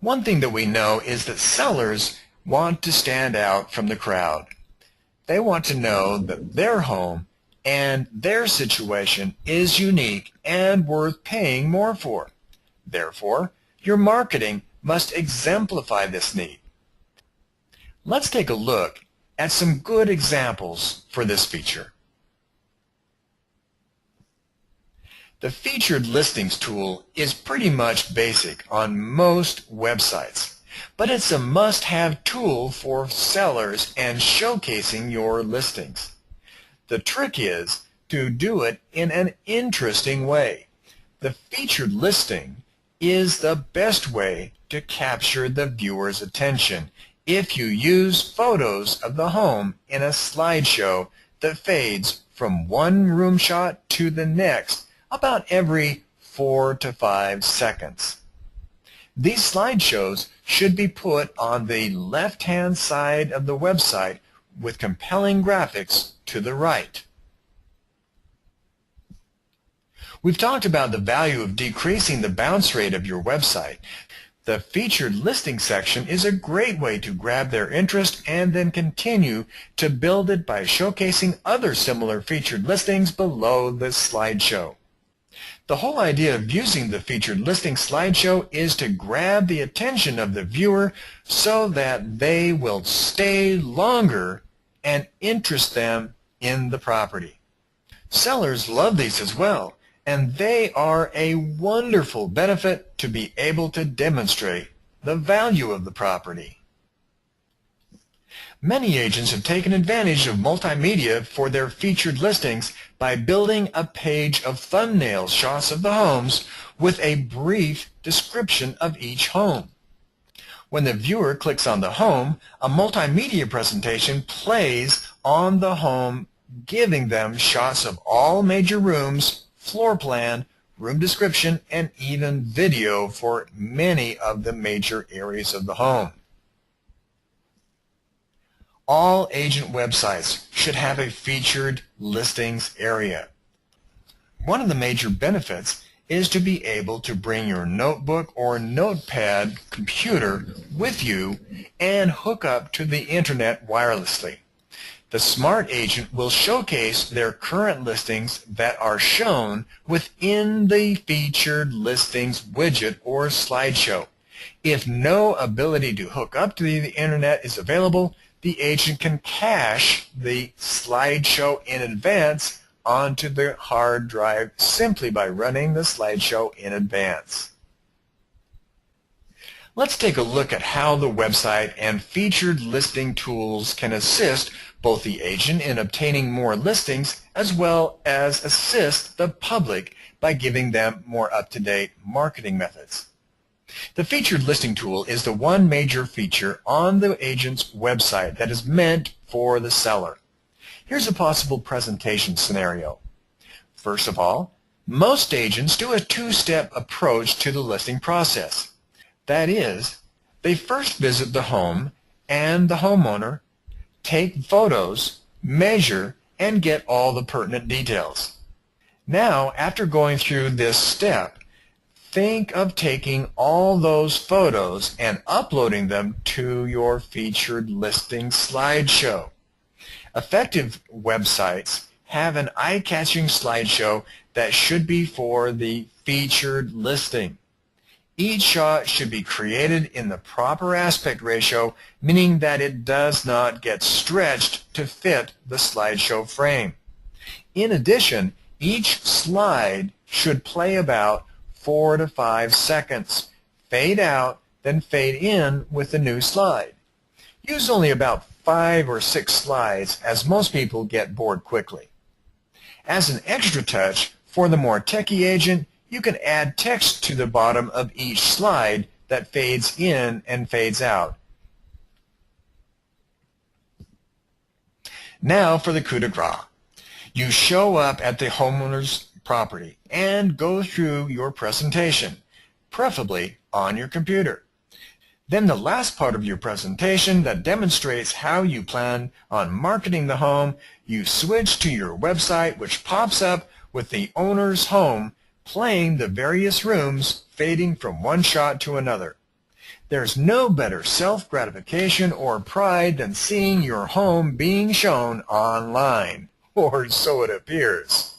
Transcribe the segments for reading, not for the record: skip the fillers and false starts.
One thing that we know is that sellers want to stand out from the crowd. They want to know that their home and their situation is unique and worth paying more for. Therefore, your marketing must exemplify this need. Let's take a look at some good examples for this feature. The Featured Listings tool is pretty much basic on most websites, but it's a must-have tool for sellers and showcasing your listings. The trick is to do it in an interesting way. The featured listing is the best way to capture the viewer's attention if you use photos of the home in a slideshow that fades from one room shot to the next about every 4 to 5 seconds. These slideshows should be put on the left-hand side of the website with compelling graphics to the right. We've talked about the value of decreasing the bounce rate of your website. The featured listing section is a great way to grab their interest and then continue to build it by showcasing other similar featured listings below the slideshow. The whole idea of using the featured listing slideshow is to grab the attention of the viewer so that they will stay longer and interest them in the property. Sellers love these as well, and they are a wonderful benefit to be able to demonstrate the value of the property. Many agents have taken advantage of multimedia for their featured listings by building a page of thumbnail shots of the homes with a brief description of each home. When the viewer clicks on the home, a multimedia presentation plays on the home, giving them shots of all major rooms, floor plan, room description, and even video for many of the major areas of the home. All agent websites should have a featured listings area. One of the major benefits is to be able to bring your notebook or notepad computer with you and hook up to the internet wirelessly. The smart agent will showcase their current listings that are shown within the featured listings widget or slideshow. If no ability to hook up to the internet is available, the agent can cache the slideshow in advance onto the hard drive simply by running the slideshow in advance. Let's take a look at how the website and featured listing tools can assist both the agent in obtaining more listings as well as assist the public by giving them more up-to-date marketing methods. The featured listing tool is the one major feature on the agent's website that is meant for the seller. Here's a possible presentation scenario. First of all, most agents do a two-step approach to the listing process. That is, they first visit the home and the homeowner, take photos, measure, and get all the pertinent details. Now, after going through this step, think of taking all those photos and uploading them to your featured listing slideshow. Effective websites have an eye-catching slideshow that should be for the featured listing. Each shot should be created in the proper aspect ratio, meaning that it does not get stretched to fit the slideshow frame. In addition, each slide should play about 4 to 5 seconds, fade out, then fade in with the new slide. Use only about 5 or 6 slides, as most people get bored quickly. As an extra touch, for the more techie agent, you can add text to the bottom of each slide that fades in and fades out. Now for the coup de grace. You show up at the homeowner's property and go through your presentation, preferably on your computer. Then the last part of your presentation that demonstrates how you plan on marketing the home, you switch to your website, which pops up with the owner's home playing the various rooms, fading from one shot to another. There's no better self-gratification or pride than seeing your home being shown online, or so it appears.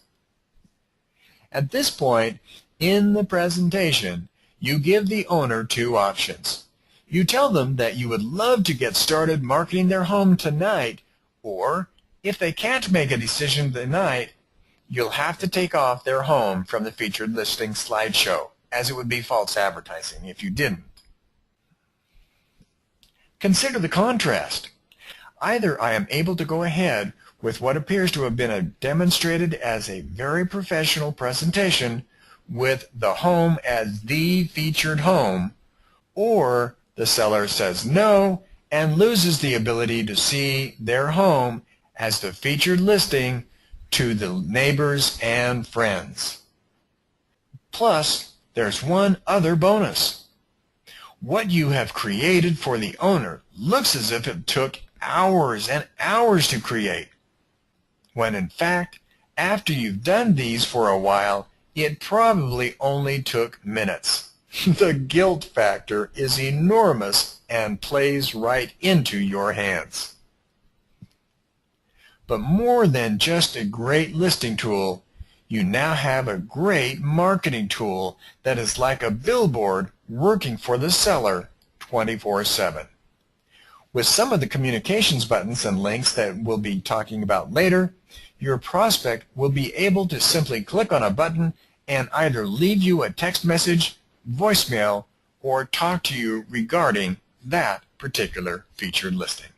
At this point in the presentation, you give the owner two options. You tell them that you would love to get started marketing their home tonight, or if they can't make a decision tonight, you'll have to take off their home from the featured listing slideshow, as it would be false advertising if you didn't. Consider the contrast. Either I am able to go ahead with what appears to have been demonstrated as a very professional presentation with the home as the featured home, or the seller says no and loses the ability to see their home as the featured listing to the neighbors and friends. Plus, there's one other bonus. What you have created for the owner looks as if it took hours and hours to create, when in fact, after you've done these for a while, it probably only took minutes. The guilt factor is enormous and plays right into your hands. But more than just a great listing tool, you now have a great marketing tool that is like a billboard working for the seller 24/7. With some of the communications buttons and links that we'll be talking about later, your prospect will be able to simply click on a button and either leave you a text message, voicemail, or talk to you regarding that particular featured listing.